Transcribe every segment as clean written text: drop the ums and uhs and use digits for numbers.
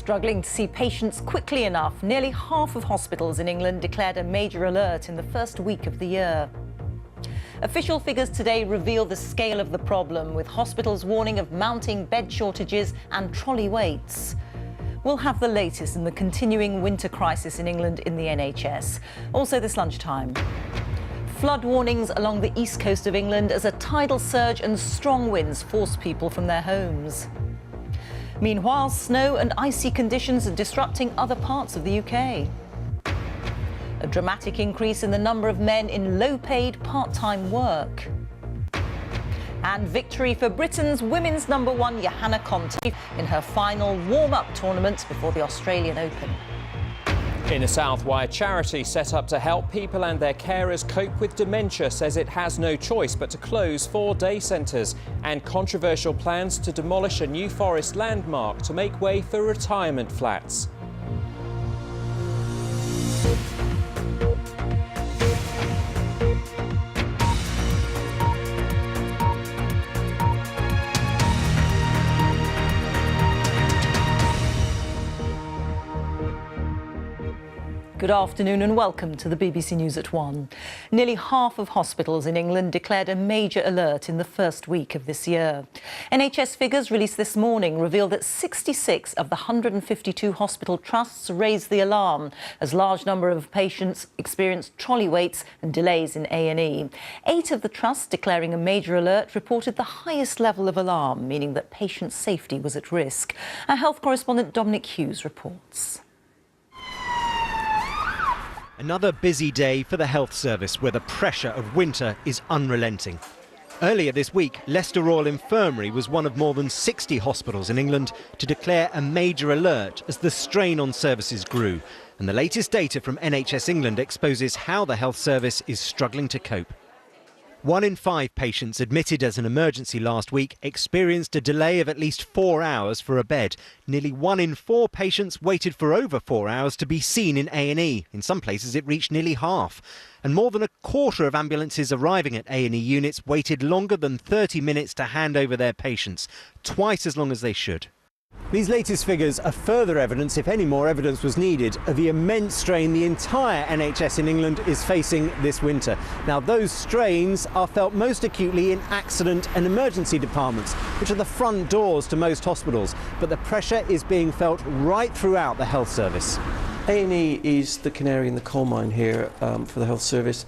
Struggling to see patients quickly enough, nearly half of hospitals in England declared a major alert in the first week of the year. Official figures today reveal the scale of the problem, with hospitals warning of mounting bed shortages and trolley waits. We'll have the latest in the continuing winter crisis in England in the NHS. Also this lunchtime, flood warnings along the east coast of England as a tidal surge and strong winds force people from their homes. Meanwhile, snow and icy conditions are disrupting other parts of the UK. A dramatic increase in the number of men in low-paid part-time work. And victory for Britain's women's #1 Johanna Konta in her final warm-up tournament before the Australian Open. In the south, why a charity set up to help people and their carers cope with dementia says it has no choice but to close 4 day centres, and controversial plans to demolish a New Forest landmark to make way for retirement flats. Good afternoon and welcome to the BBC News at 1. Nearly half of hospitals in England declared a major alert in the first week of this year. NHS figures released this morning reveal that 66 of the 152 hospital trusts raised the alarm as a large number of patients experienced trolley waits and delays in A&E. 8 of the trusts declaring a major alert reported the highest level of alarm, meaning that patient safety was at risk. Our health correspondent Dominic Hughes reports. Another busy day for the health service, where the pressure of winter is unrelenting. Earlier this week, Leicester Royal Infirmary was one of more than 60 hospitals in England to declare a major alert as the strain on services grew. And the latest data from NHS England exposes how the health service is struggling to cope. 1 in 5 patients admitted as an emergency last week experienced a delay of at least 4 hours for a bed. Nearly 1 in 4 patients waited for over 4 hours to be seen in A&E. In some places it reached nearly half. And more than a quarter of ambulances arriving at A&E units waited longer than 30 minutes to hand over their patients, twice as long as they should. These latest figures are further evidence, if any more evidence was needed, of the immense strain the entire NHS in England is facing this winter. Now, those strains are felt most acutely in accident and emergency departments, which are the front doors to most hospitals. But the pressure is being felt right throughout the health service. A&E is the canary in the coal mine here for the health service.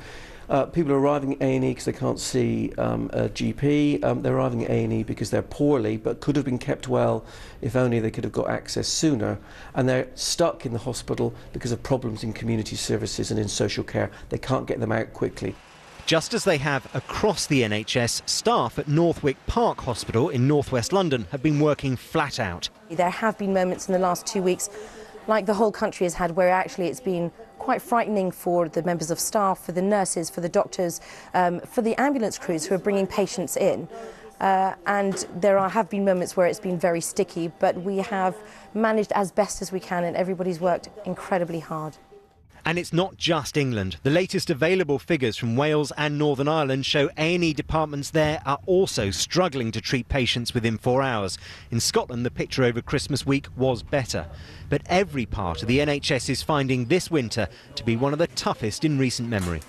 People are arriving at A&E because they can't see a GP. They're arriving at A&E because they're poorly but could have been kept well if only they could have got access sooner. And they're stuck in the hospital because of problems in community services and in social care. They can't get them out quickly. Just as they have across the NHS, staff at Northwick Park Hospital in northwest London have been working flat out. There have been moments in the last 2 weeks, like the whole country has had, where actually it's been quite frightening for the members of staff, for the nurses, for the doctors, for the ambulance crews who are bringing patients in. And there have been moments where it's been very sticky, but we have managed as best as we can, and everybody's worked incredibly hard. And it's not just England. The latest available figures from Wales and Northern Ireland show A&E departments there are also struggling to treat patients within 4 hours. In Scotland, the picture over Christmas week was better. But every part of the NHS is finding this winter to be one of the toughest in recent memory.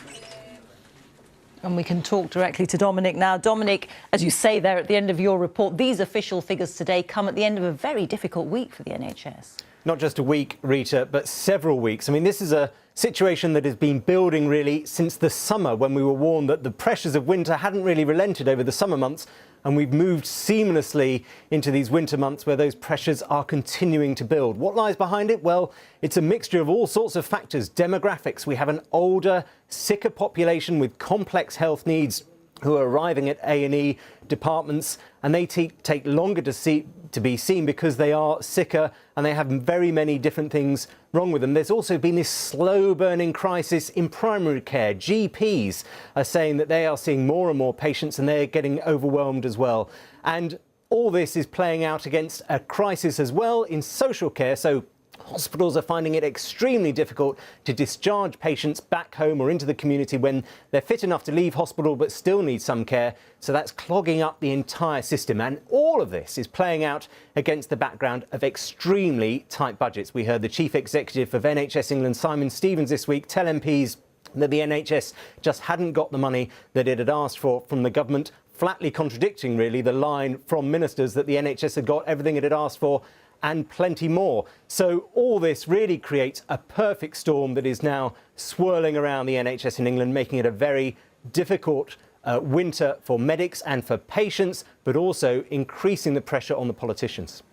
And we can talk directly to Dominic now. Dominic, as you say there at the end of your report, these official figures today come at the end of a very difficult week for the NHS. Not just a week, Rita, but several weeks. I mean, this is a situation that has been building really since the summer, when we were warned that the pressures of winter hadn't really relented over the summer months, and we've moved seamlessly into these winter months where those pressures are continuing to build. What lies behind it? Well, it's a mixture of all sorts of factors. Demographics. We have an older, sicker population with complex health needs who are arriving at A&E departments, and they take longer to be seen because they are sicker and they have very many different things wrong with them. There's also been this slow-burning crisis in primary care. GPs are saying that they are seeing more and more patients and they're getting overwhelmed as well. And all this is playing out against a crisis as well in social care. So hospitals are finding it extremely difficult to discharge patients back home or into the community when they're fit enough to leave hospital but still need some care. So that's clogging up the entire system. And all of this is playing out against the background of extremely tight budgets. We heard the Chief Executive of NHS England, Simon Stevens, this week tell MPs that the NHS just hadn't got the money that it had asked for from the government, flatly contradicting, really, the line from ministers that the NHS had got everything it had asked for and plenty more. So all this really creates a perfect storm that is now swirling around the NHS in England, making it a very difficult winter for medics and for patients, but also increasing the pressure on the politicians.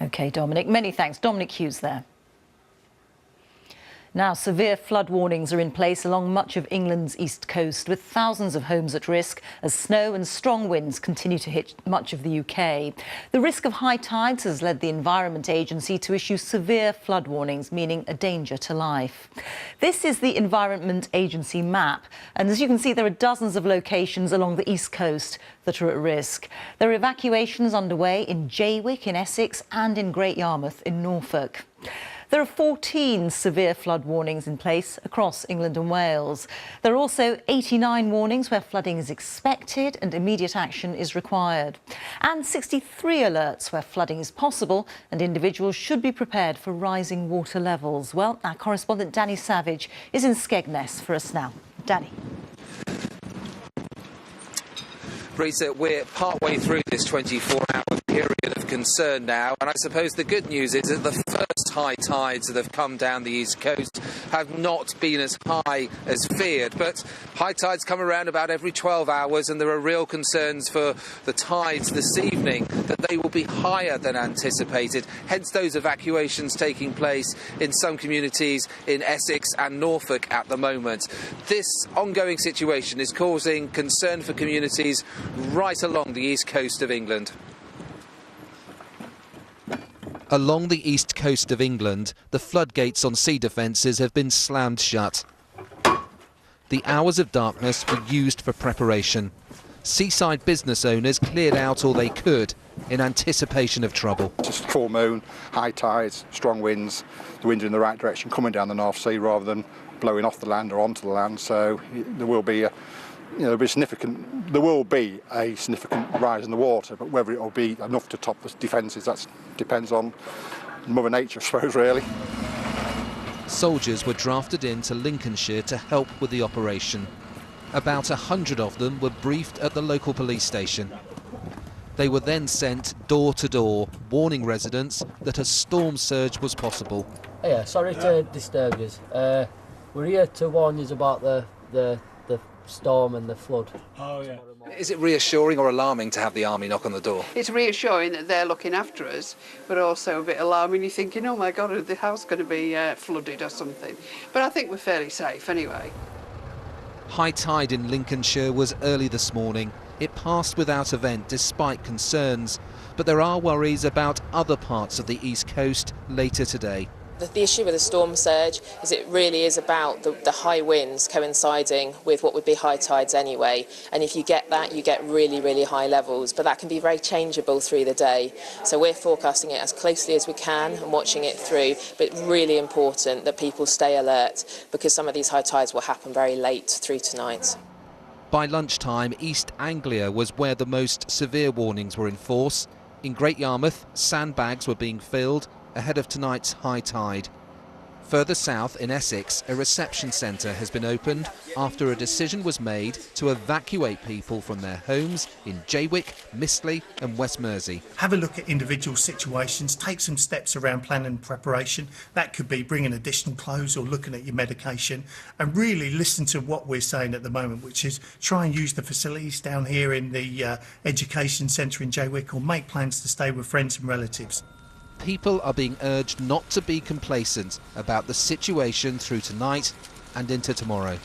OK, Dominic, many thanks. Dominic Hughes there. Now, severe flood warnings are in place along much of England's east coast, with thousands of homes at risk as snow and strong winds continue to hit much of the UK. The risk of high tides has led the Environment Agency to issue severe flood warnings, meaning a danger to life. This is the Environment Agency map, and as you can see, there are dozens of locations along the east coast that are at risk. There are evacuations underway in Jaywick in Essex and in Great Yarmouth in Norfolk. There are 14 severe flood warnings in place across England and Wales. There are also 89 warnings where flooding is expected and immediate action is required, and 63 alerts where flooding is possible and individuals should be prepared for rising water levels. Well, our correspondent Danny Savage is in Skegness for us now. Danny. Rita, we're partway through this 24-hour period of concern now, and I suppose the good news is that the first high tides that have come down the east coast have not been as high as feared. But high tides come around about every 12 hours, and there are real concerns for the tides this evening, that they will be higher than anticipated. Hence those evacuations taking place in some communities in Essex and Norfolk at the moment. This ongoing situation is causing concern for communities right along the east coast of England. Along the east coast of England, the floodgates on sea defences have been slammed shut. The hours of darkness were used for preparation. Seaside business owners cleared out all they could in anticipation of trouble. Just full moon, high tides, strong winds, the winds in the right direction coming down the North Sea rather than blowing off the land or onto the land, so there will be a significant rise in the water, but whether it will be enough to top the defences, that depends on Mother Nature, I suppose, really. Soldiers were drafted into Lincolnshire to help with the operation. About 100 of them were briefed at the local police station. They were then sent door to door, warning residents that a storm surge was possible. Yeah, sorry to disturb you. We're here to warn you about the storm and the flood. Oh, yeah. Is it reassuring or alarming to have the army knock on the door? It's reassuring that they're looking after us, but also a bit alarming. You're thinking, oh my God, is the house going to be flooded or something? But I think we're fairly safe anyway. High tide in Lincolnshire was early this morning. It passed without event despite concerns, but there are worries about other parts of the east coast later today. The issue with the storm surge is it really is about the high winds coinciding with what would be high tides anyway. And if you get that, you get really, really high levels. But that can be very changeable through the day. So we're forecasting it as closely as we can and watching it through. But really important that people stay alert, because some of these high tides will happen very late through tonight. By lunchtime, East Anglia was where the most severe warnings were in force. In Great Yarmouth, sandbags were being filled ahead of tonight's high tide. Further south in Essex, a reception centre has been opened after a decision was made to evacuate people from their homes in Jaywick, Mistley and West Mersey. Have a look at individual situations, take some steps around planning and preparation. That could be bringing additional clothes or looking at your medication, and really listen to what we're saying at the moment, which is try and use the facilities down here in the education centre in Jaywick, or make plans to stay with friends and relatives. People are being urged not to be complacent about the situation through tonight and into tomorrow.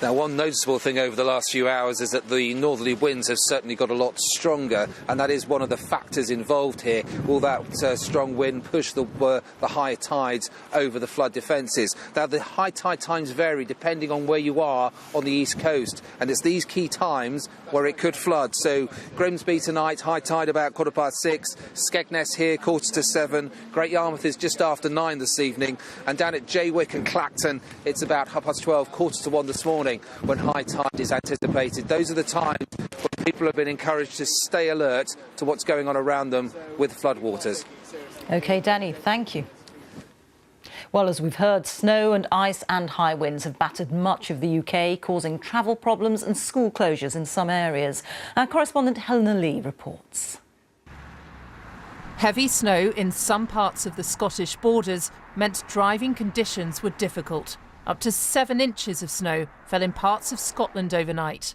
Now, one noticeable thing over the last few hours is that the northerly winds have certainly got a lot stronger, and that is one of the factors involved here. Will that strong wind push the high tides over the flood defences? Now, the high tide times vary depending on where you are on the east coast, and it's these key times where it could flood. So Grimsby tonight, high tide about 6:15. Skegness here, 6:45. Great Yarmouth is just after 9 this evening, and down at Jaywick and Clacton, it's about 12:30, 1:45 this morning, when high tide is anticipated. Those are the times when people have been encouraged to stay alert to what's going on around them with floodwaters. OK, Danny, thank you. Well, as we've heard, snow and ice and high winds have battered much of the UK, causing travel problems and school closures in some areas. Our correspondent Helena Lee reports. Heavy snow in some parts of the Scottish borders meant driving conditions were difficult. Up to 7 inches of snow fell in parts of Scotland overnight.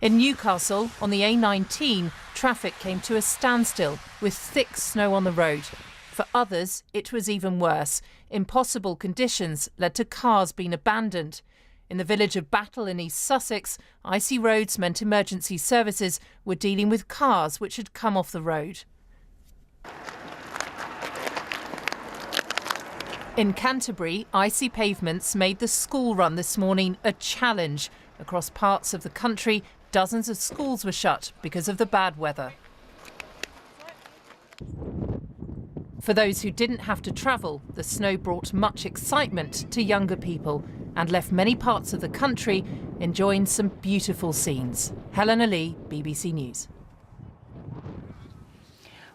In Newcastle, on the A19, traffic came to a standstill with thick snow on the road. For others, it was even worse. Impossible conditions led to cars being abandoned. In the village of Battle in East Sussex, icy roads meant emergency services were dealing with cars which had come off the road. In Canterbury, icy pavements made the school run this morning a challenge. Across parts of the country, dozens of schools were shut because of the bad weather. For those who didn't have to travel, the snow brought much excitement to younger people and left many parts of the country enjoying some beautiful scenes. Helena Lee, BBC News.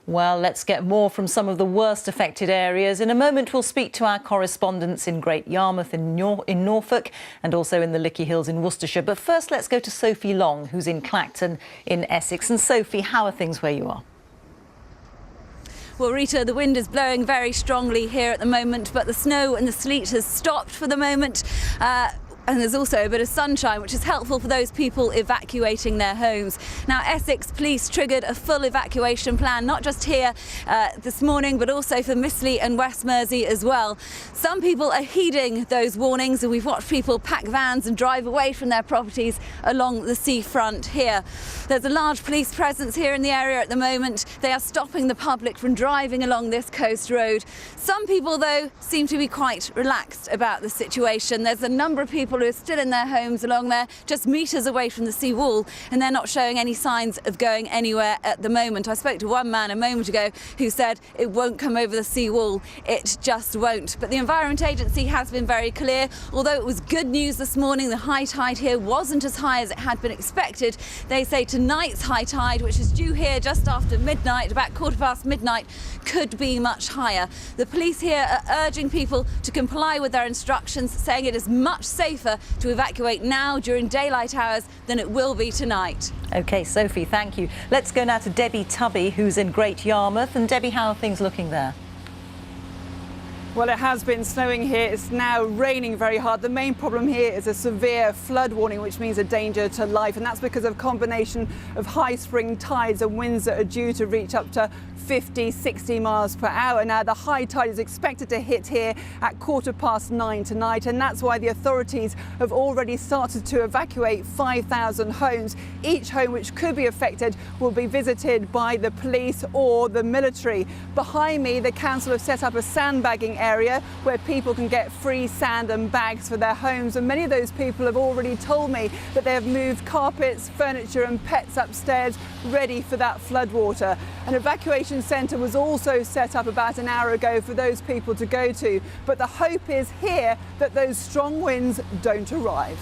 Well, let's get more from some of the worst affected areas. In a moment, we'll speak to our correspondents in Great Yarmouth in Norfolk and also in the Lickey Hills in Worcestershire. But first, let's go to Sophie Long, who's in Clacton in Essex. And Sophie, how are things where you are? Well, Rita, the wind is blowing very strongly here at the moment, but the snow and the sleet has stopped for the moment. And there's also a bit of sunshine, which is helpful for those people evacuating their homes. Now, Essex Police triggered a full evacuation plan, not just here this morning, but also for Mistley and West Mersey as well. Some people are heeding those warnings, and we've watched people pack vans and drive away from their properties along the seafront here. There's a large police presence here in the area at the moment. They are stopping the public from driving along this coast road. Some people, though, seem to be quite relaxed about the situation. There's a number of people who are still in their homes along there, just metres away from the sea wall, and they're not showing any signs of going anywhere at the moment. I spoke to one man a moment ago who said it won't come over the sea wall, it just won't. But the Environment Agency has been very clear. Although it was good news this morning, the high tide here wasn't as high as it had been expected. They say tonight's high tide, which is due here just after midnight, about 15:15 midnight, could be much higher. The police here are urging people to comply with their instructions, saying it is much safer to evacuate now during daylight hours than it will be tonight. OK, Sophie, thank you. Let's go now to Debbie Tubby, who's in Great Yarmouth. And Debbie, how are things looking there? Well, it has been snowing here. It's now raining very hard. The main problem here is a severe flood warning, which means a danger to life. And that's because of a combination of high spring tides and winds that are due to reach up to 50, 60 miles per hour. Now, the high tide is expected to hit here at 9:15 tonight, and that's why the authorities have already started to evacuate 5,000 homes. Each home which could be affected will be visited by the police or the military. Behind me, the council have set up a sandbagging area where people can get free sand and bags for their homes, and many of those people have already told me that they have moved carpets, furniture and pets upstairs ready for that floodwater. An evacuation centre was also set up about an hour ago for those people to go to, but the hope is here that those strong winds don't arrive.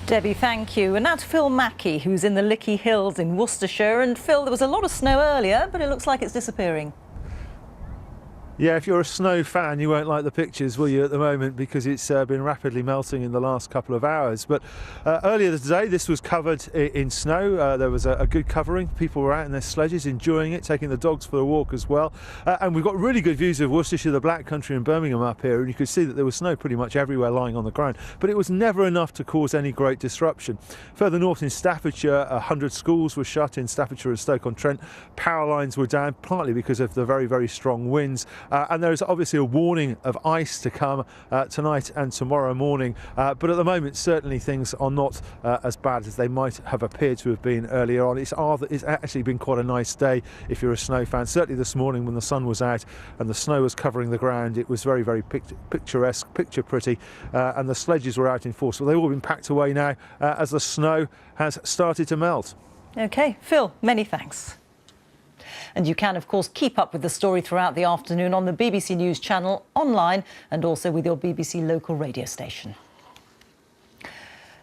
Debbie, thank you. And now to Phil Mackey, who's in the Lickey Hills in Worcestershire. And Phil, there was a lot of snow earlier, but it looks like it's disappearing. Yeah, if you're a snow fan, you won't like the pictures, will you, at the moment, because it's been rapidly melting in the last couple of hours. But earlier today, this was covered in snow. There was a good covering. People were out in their sledges, enjoying it, taking the dogs for a walk as well. And we've got really good views of Worcestershire, the Black Country and Birmingham up here, and you could see that there was snow pretty much everywhere lying on the ground. But it was never enough to cause any great disruption. Further north in Staffordshire, 100 schools were shut in Staffordshire and Stoke-on-Trent. Power lines were down, partly because of the very, very strong winds. and there is obviously a warning of ice to come tonight and tomorrow morning, but at the moment certainly things are not as bad as they might have appeared to have been earlier on. It's actually been quite a nice day if you're a snow fan. Certainly this morning when the sun was out and the snow was covering the ground, it was very, very picturesque, picture pretty, and the sledges were out in force. But they've all been packed away now as the snow has started to melt. OK, Phil, many thanks. And you can, of course, keep up with the story throughout the afternoon on the BBC News channel, online, and also with your BBC local radio station.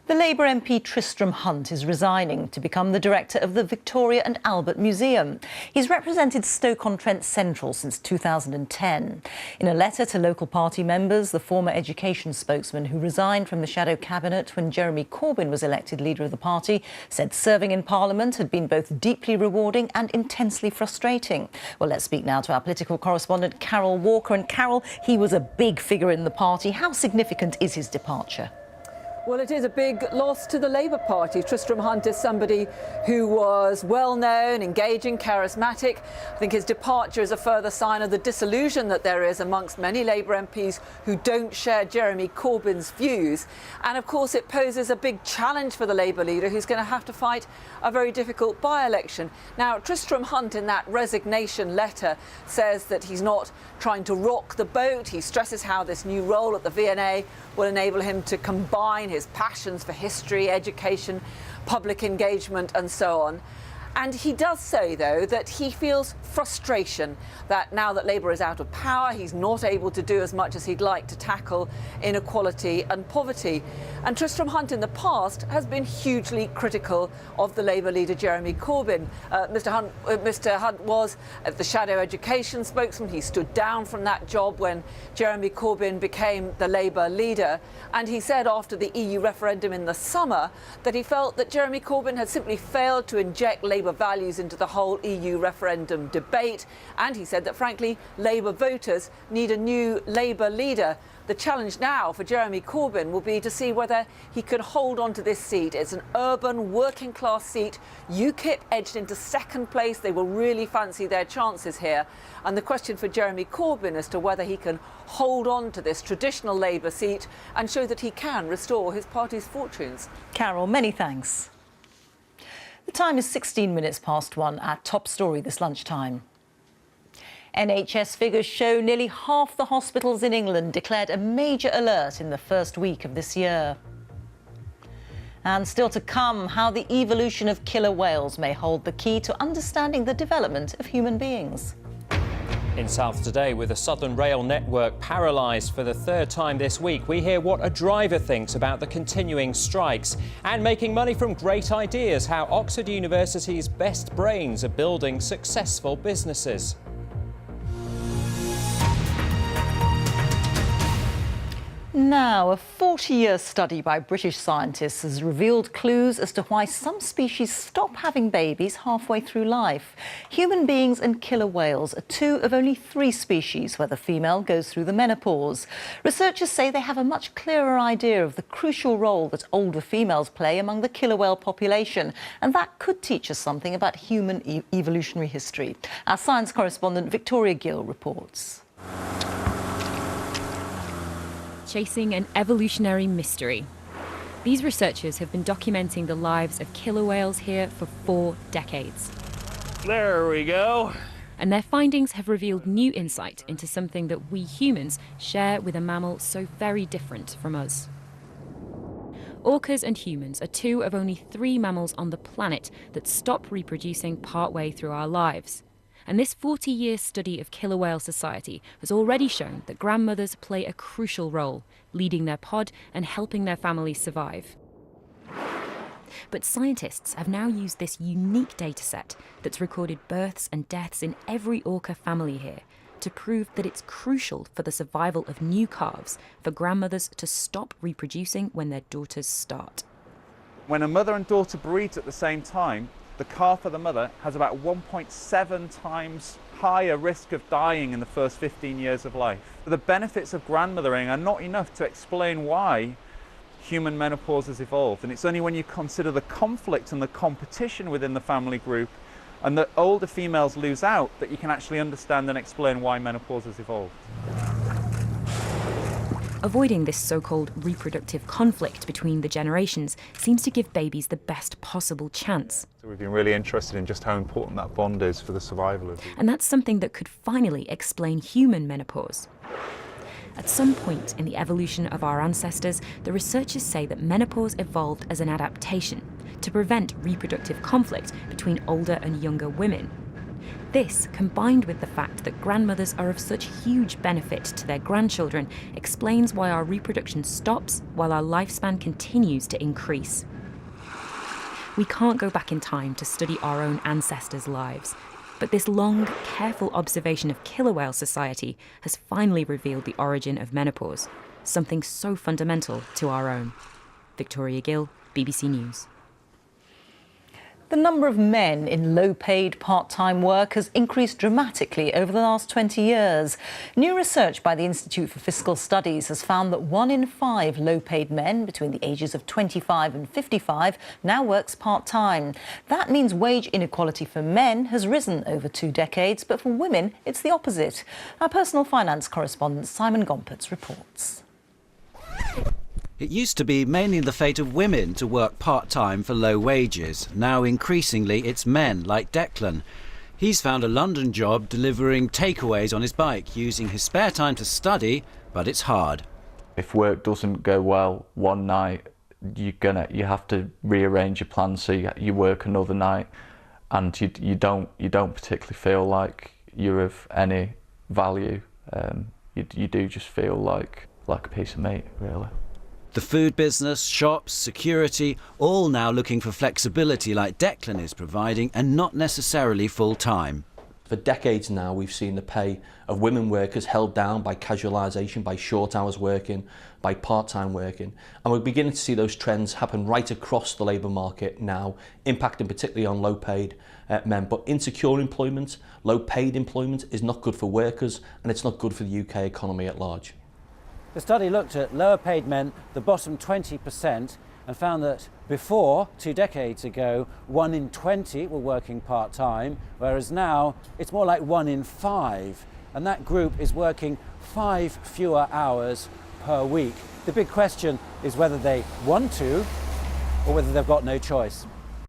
The Labour MP Tristram Hunt is resigning to become the director of the Victoria and Albert Museum. He's represented Stoke-on-Trent Central since 2010. In a letter to local party members, the former education spokesman who resigned from the shadow cabinet when Jeremy Corbyn was elected leader of the party said serving in Parliament had been both deeply rewarding and intensely frustrating. Well, let's speak now to our political correspondent Carol Walker. And Carol, he was a big figure in the party. How significant is his departure? Well, it is a big loss to the Labour Party. Tristram Hunt is somebody who was well-known, engaging, charismatic. I think his departure is a further sign of the disillusion that there is amongst many Labour MPs who don't share Jeremy Corbyn's views. And, of course, it poses a big challenge for the Labour leader, who's going to have to fight a very difficult by-election. Now, Tristram Hunt, in that resignation letter, says that he's not trying to rock the boat. He stresses how this new role at the V&A will enable him to combine his passions for history, education, public engagement and so on. And he does say, though, that he feels frustration that now that Labour is out of power, he's not able to do as much as he'd like to tackle inequality and poverty. And Tristram Hunt in the past has been hugely critical of the Labour leader, Jeremy Corbyn. Mr Hunt was the shadow education spokesman. He stood down from that job when Jeremy Corbyn became the Labour leader. And he said after the EU referendum in the summer that he felt that Jeremy Corbyn had simply failed to inject Labour values into the whole EU referendum debate. And he said that, frankly, Labour voters need a new Labour leader. The challenge now for Jeremy Corbyn will be to see whether he can hold on to this seat. It's an urban, working-class seat. UKIP edged into second place. They will really fancy their chances here. And the question for Jeremy Corbyn as to whether he can hold on to this traditional Labour seat and show that he can restore his party's fortunes. Carol, many thanks. The time is 16 minutes past 1 at Top Story this lunchtime. NHS figures show nearly half the hospitals in England declared a major alert in the first week of this year. And still to come, how the evolution of killer whales may hold the key to understanding the development of human beings. In South Today, with the Southern Rail network paralysed for the third time this week, we hear what a driver thinks about the continuing strikes. And making money from great ideas, how Oxford University's best brains are building successful businesses. Now, a 40-year study by British scientists has revealed clues as to why some species stop having babies halfway through life. Human beings and killer whales are two of only 3 species where the female goes through the menopause. Researchers say they have a much clearer idea of the crucial role that older females play among the killer whale population, and that could teach us something about human evolutionary history. Our science correspondent Victoria Gill reports. Chasing an evolutionary mystery. These researchers have been documenting the lives of killer whales here for 4 decades. There we go. And their findings have revealed new insight into something that we humans share with a mammal so very different from us. Orcas and humans are 2 of only 3 mammals on the planet that stop reproducing partway through our lives. And this 40-year study of killer whale society has already shown that grandmothers play a crucial role, leading their pod and helping their families survive. But scientists have now used this unique data set that's recorded births and deaths in every orca family here to prove that it's crucial for the survival of new calves for grandmothers to stop reproducing when their daughters start. When a mother and daughter breeds at the same time, the calf of the mother has about 1.7 times higher risk of dying in the first 15 years of life. The benefits of grandmothering are not enough to explain why human menopause has evolved, and it's only when you consider the conflict and the competition within the family group And the older females lose out, that you can actually understand and explain why menopause has evolved. Avoiding this so-called reproductive conflict between the generations seems to give babies the best possible chance. So we've been really interested in just how important that bond is for the survival of the... And that's something that could finally explain human menopause. At some point in the evolution of our ancestors, the researchers say that menopause evolved as an adaptation to prevent reproductive conflict between older and younger women. This, combined with the fact that grandmothers are of such huge benefit to their grandchildren, explains why our reproduction stops while our lifespan continues to increase. We can't go back in time to study our own ancestors' lives, but this long, careful observation of killer whale society has finally revealed the origin of menopause, something so fundamental to our own. Victoria Gill, BBC News. The number of men in low-paid part-time work has increased dramatically over the last 20 years. New research by the Institute for Fiscal Studies has found that 1 in 5 low-paid men between the ages of 25 and 55 now works part-time. That means wage inequality for men has risen over 2 decades, but for women, it's the opposite. Our personal finance correspondent Simon Gompertz reports. It used to be mainly the fate of women to work part-time for low wages. Now increasingly it's men like Declan. He's found a London job delivering takeaways on his bike, using his spare time to study, but it's hard. If work doesn't go well one night, you have to rearrange your plans so you work another night, and you don't particularly feel like you're of any value. You do just feel like a piece of meat, really. The food business, shops, security, all now looking for flexibility like Declan is providing, and not necessarily full-time. For decades now, we've seen the pay of women workers held down by casualisation, by short hours working, by part-time working. And we're beginning to see those trends happen right across the labour market now, impacting particularly on low-paid men. But insecure employment, low-paid employment is not good for workers, and it's not good for the UK economy at large. The study looked at lower paid men, the bottom 20%, and found that before, 2 decades ago, 1 in 20 were working part-time, whereas now it's more like 1 in 5. And that group is working 5 fewer hours per week. The big question is whether they want to or whether they've got no choice.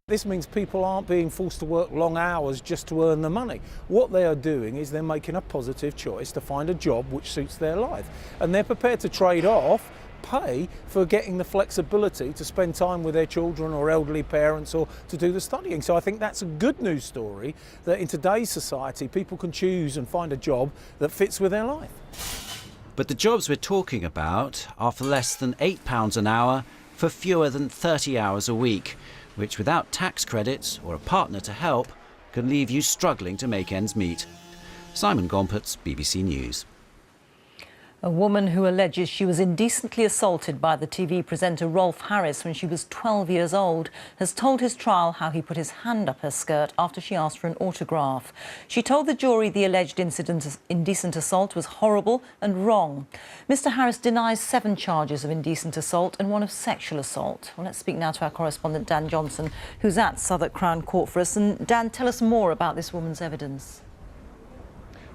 This means people aren't being forced to work long hours just to earn the money. What they are doing is they're making a positive choice to find a job which suits their life. And they're prepared to trade off pay for getting the flexibility to spend time with their children or elderly parents or to do the studying. So I think that's a good news story, that in today's society people can choose and find a job that fits with their life. But the jobs we're talking about are for less than £8 an hour for fewer than 30 hours a week, which without tax credits or a partner to help can leave you struggling to make ends meet. Simon Gompertz, BBC News. A woman who alleges she was indecently assaulted by the TV presenter Rolf Harris when she was 12 years old has told his trial how he put his hand up her skirt after she asked for an autograph. She told the jury the alleged indecent assault was horrible and wrong. Mr Harris denies 7 charges of indecent assault and 1 of sexual assault. Well, let's speak now to our correspondent Dan Johnson, who's at Southwark Crown Court for us. And Dan, tell us more about this woman's evidence.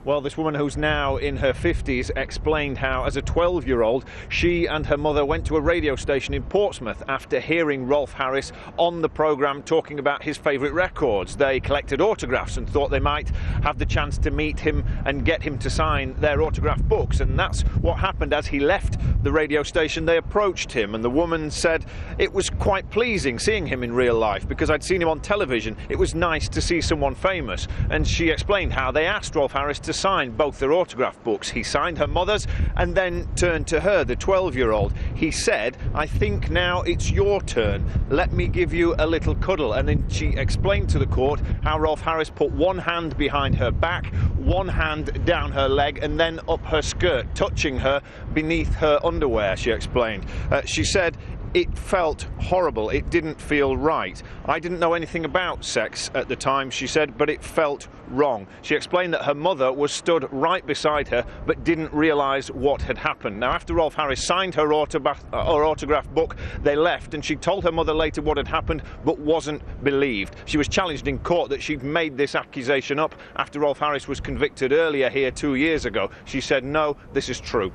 Well, this woman, who's now in her 50s, explained how, as a 12-year-old, she and her mother went to a radio station in Portsmouth after hearing Rolf Harris on the programme talking about his favourite records. They collected autographs and thought they might have the chance to meet him and get him to sign their autograph books. And that's what happened. As he left the radio station, they approached him, and the woman said it was quite pleasing seeing him in real life because I'd seen him on television. It was nice to see someone famous. And she explained how they asked Rolf Harris to sign both their autograph books. He signed her mother's and then turned to her, the 12-year-old. He said, "I think now it's your turn. Let me give you a little cuddle." And then she explained to the court how Rolf Harris put 1 hand behind her back, 1 hand down her leg, and then up her skirt, touching her beneath her underwear, she explained. She said, it felt horrible. It didn't feel right. I didn't know anything about sex at the time, she said, but it felt wrong. She explained that her mother was stood right beside her but didn't realise what had happened. Now, after Rolf Harris signed her autograph book, they left, and she told her mother later what had happened but wasn't believed. She was challenged in court that she'd made this accusation up after Rolf Harris was convicted earlier here 2 years ago. She said, no, this is true.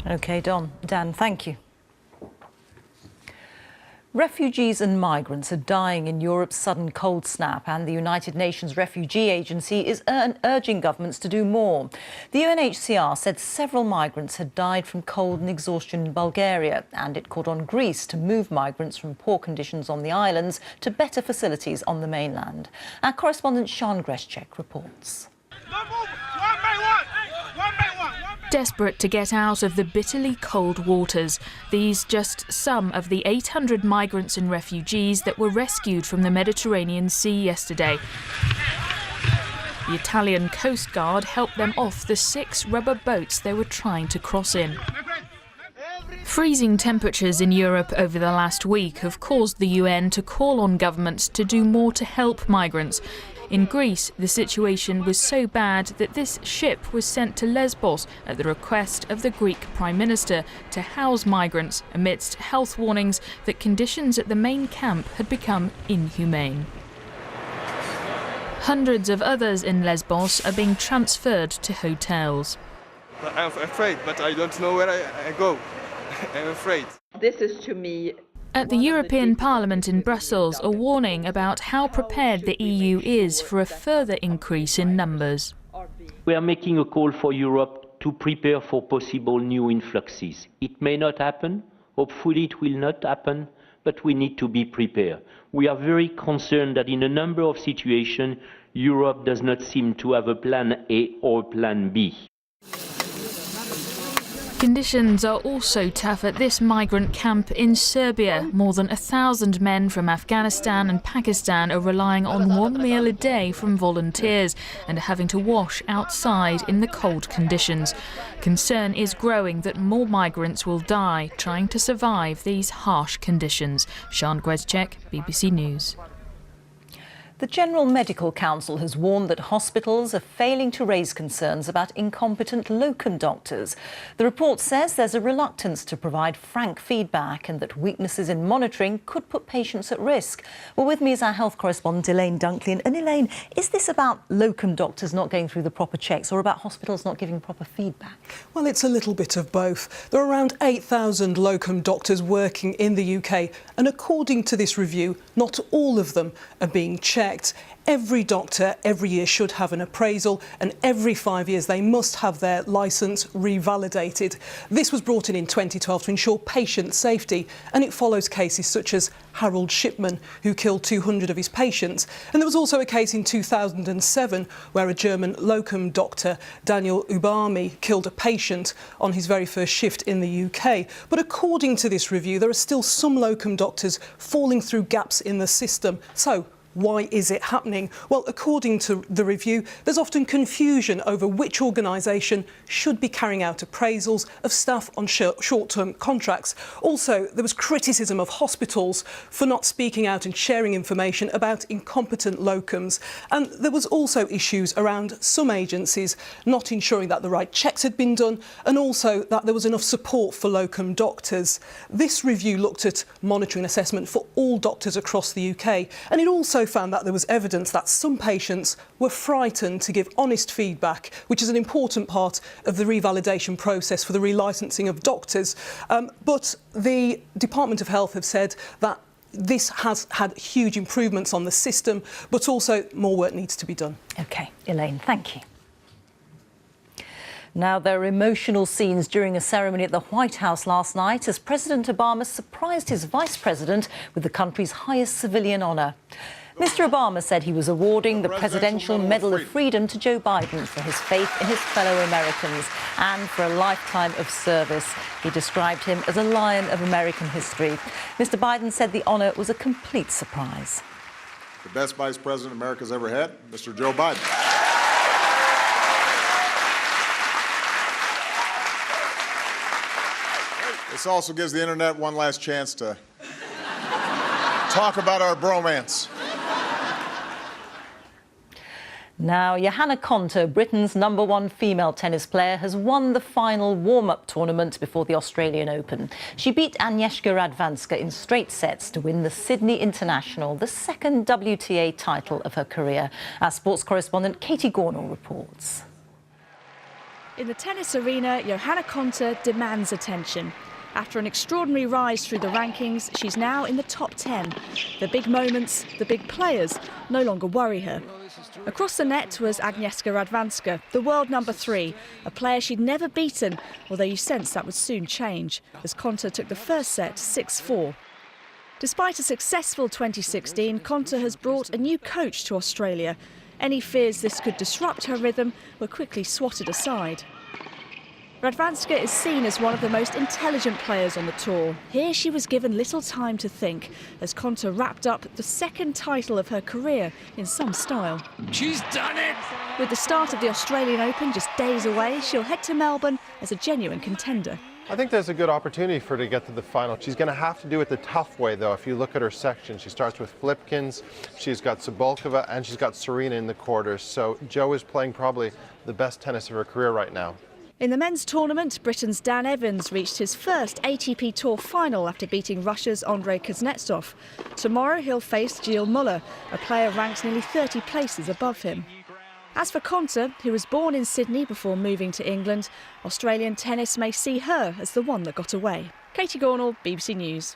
OK, Dan, thank you. Refugees and migrants are dying in Europe's sudden cold snap, and the United Nations Refugee Agency is urging governments to do more. The UNHCR said several migrants had died from cold and exhaustion in Bulgaria, and it called on Greece to move migrants from poor conditions on the islands to better facilities on the mainland. Our correspondent Sean Greschek reports. Desperate to get out of the bitterly cold waters, these just some of the 800 migrants and refugees that were rescued from the Mediterranean Sea yesterday. The Italian Coast Guard helped them off the 6 rubber boats they were trying to cross in. Freezing temperatures in Europe over the last week have caused the UN to call on governments to do more to help migrants. In Greece, the situation was so bad that this ship was sent to Lesbos at the request of the Greek Prime Minister to house migrants amidst health warnings that conditions at the main camp had become inhumane. Hundreds of others in Lesbos are being transferred to hotels. I'm afraid, but I don't know where I go. I'm afraid. This is to me. At the European Parliament in Brussels, a warning about how prepared the EU is for a further increase in numbers. We are making a call for Europe to prepare for possible new influxes. It may not happen, hopefully it will not happen, but we need to be prepared. We are very concerned that in a number of situations, Europe does not seem to have a plan A or plan B. Conditions are also tough at this migrant camp in Serbia. More than 1,000 men from Afghanistan and Pakistan are relying on one meal a day from volunteers and are having to wash outside in the cold conditions. Concern is growing that more migrants will die trying to survive these harsh conditions. Sean Greschek, BBC News. The General Medical Council has warned that hospitals are failing to raise concerns about incompetent locum doctors. The report says there's a reluctance to provide frank feedback and that weaknesses in monitoring could put patients at risk. Well, with me is our health correspondent, Elaine Dunkley. And Elaine, is this about locum doctors not going through the proper checks or about hospitals not giving proper feedback? Well, it's a little bit of both. There are around 8,000 locum doctors working in the UK, and according to this review, not all of them are being checked. Every doctor every year should have an appraisal, and every 5 years they must have their licence revalidated. This was brought in 2012 to ensure patient safety, and it follows cases such as Harold Shipman, who killed 200 of his patients. And there was also a case in 2007 where a German locum doctor, Daniel Ubami, killed a patient on his very first shift in the UK. But according to this review, there are still some locum doctors falling through gaps in the system. So, why is it happening? Well, according to the review, there's often confusion over which organisation should be carrying out appraisals of staff on short-term contracts. Also, there was criticism of hospitals for not speaking out and sharing information about incompetent locums. And there was also issues around some agencies not ensuring that the right checks had been done, and also that there was enough support for locum doctors. This review looked at monitoring assessment for all doctors across the UK, and it also found that there was evidence that some patients were frightened to give honest feedback, which is an important part of the revalidation process for the relicensing of doctors. But the Department of Health have said that this has had huge improvements on the system, but also more work needs to be done. OK, Elaine, thank you. Now, there are emotional scenes during a ceremony at the White House last night as President Obama surprised his vice president with the country's highest civilian honour. Mr. Obama said he was awarding the Presidential Medal of Freedom to Joe Biden for his faith in his fellow Americans and for a lifetime of service. He described him as a lion of American history. Mr. Biden said the honour was a complete surprise. The best vice president America's ever had, Mr. Joe Biden. This also gives the internet one last chance to talk about our bromance. Now, Johanna Konta, Britain's #1 female tennis player, has won the final warm-up tournament before the Australian Open. She beat Agnieszka Radwanska in straight sets to win the Sydney International, the second WTA title of her career. Our sports correspondent Katie Gornall reports. In the tennis arena, Johanna Konta demands attention. After an extraordinary rise through the rankings, she's now in the top 10. The big moments, the big players, no longer worry her. Across the net was Agnieszka Radwanska, the world #3, a player she'd never beaten, although you sense that would soon change, as Konta took the first set 6-4. Despite a successful 2016, Konta has brought a new coach to Australia. Any fears this could disrupt her rhythm were quickly swatted aside. Radwanska is seen as one of the most intelligent players on the tour. Here she was given little time to think as Konta wrapped up the second title of her career in some style. She's done it! With the start of the Australian Open just days away, she'll head to Melbourne as a genuine contender. I think there's a good opportunity for her to get to the final. She's going to have to do it the tough way, though. If you look at her section, she starts with Flipkins, she's got Cibulkova, and she's got Serena in the quarters. So Jo is playing probably the best tennis of her career right now. In the men's tournament, Britain's Dan Evans reached his first ATP Tour final after beating Russia's Andrei Kuznetsov. Tomorrow he'll face Gilles Muller, a player ranked nearly 30 places above him. As for Konta, who was born in Sydney before moving to England, Australian tennis may see her as the one that got away. Katie Gornall, BBC News.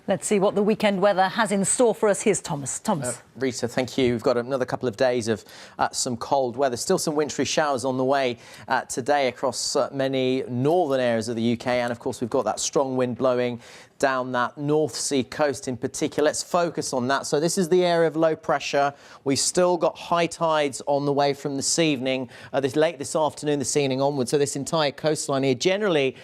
Let's see what the weekend weather has in store for us. Here's Thomas. Thomas. Rita, thank you. We've got another couple of days of some cold weather. Still some wintry showers on the way today across many northern areas of the UK. And, of course, we've got that strong wind blowing down that North Sea coast in particular. Let's focus on that. So this is the area of low pressure. We've still got high tides on the way from this evening, late this afternoon, this evening onwards. So this entire coastline here, generally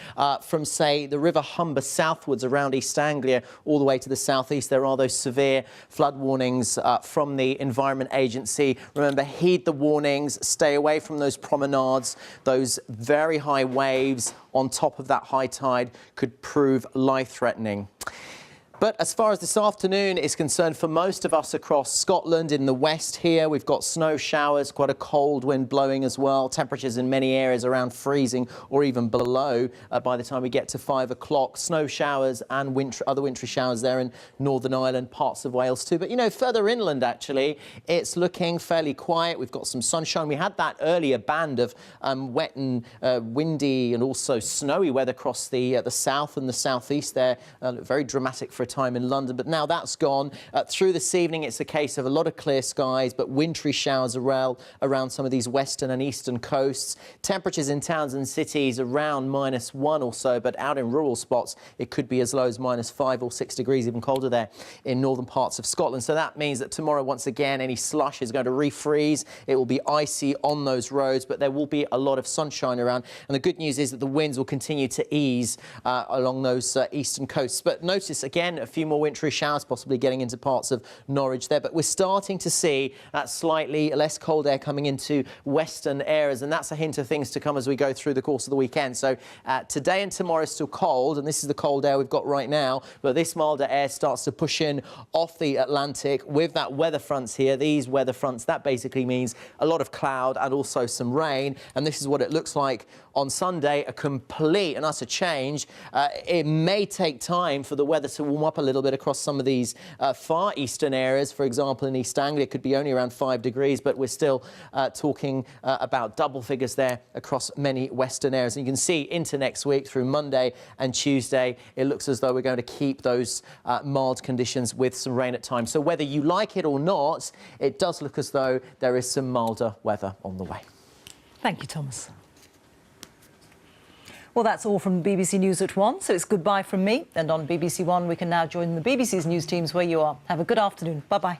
from, say, the River Humber southwards around East Anglia all the way to the southeast, there are those severe flood warnings from the Environment Agency. Remember, heed the warnings, stay away from those promenades. Those very high waves on top of that high tide could prove life-threatening. But as far as this afternoon is concerned, for most of us across Scotland, in the west here, we've got snow showers, quite a cold wind blowing as well. Temperatures in many areas around freezing or even below by the time we get to 5 o'clock. Snow showers and other wintry showers there in Northern Ireland, parts of Wales too. But, you know, further inland, actually, it's looking fairly quiet. We've got some sunshine. We had that earlier band of wet and windy and also snowy weather across the south and the southeast there. Very dramatic for time in London, but now that's gone. Through this evening, it's a case of a lot of clear skies, but wintry showers around some of these western and eastern coasts. Temperatures in towns and cities around -1 or so, but out in rural spots, it could be as low as -5 or 6 degrees, even colder there in northern parts of Scotland. So that means that tomorrow, once again, any slush is going to refreeze. It will be icy on those roads, but there will be a lot of sunshine around. And the good news is that the winds will continue to ease along those eastern coasts. But notice again, a few more wintry showers possibly getting into parts of Norwich there, but we're starting to see that slightly less cold air coming into western areas, and that's a hint of things to come as we go through the course of the weekend. So today and tomorrow is still cold, and this is the cold air we've got right now, but this milder air starts to push in off the Atlantic with that weather fronts here. These weather fronts, that basically means a lot of cloud and also some rain, and this is what it looks like on Sunday, a complete and utter change. It may take time for the weather to warm up a little bit across some of these far eastern areas. For example, in East Anglia, it could be only around 5 degrees, but we're still talking about double figures there across many western areas. And you can see into next week through Monday and Tuesday, it looks as though we're going to keep those mild conditions with some rain at times. So whether you like it or not, it does look as though there is some milder weather on the way. Thank you, Thomas. Well, that's all from BBC News at 1, so it's goodbye from me. And on BBC One, we can now join the BBC's news teams where you are. Have a good afternoon. Bye-bye.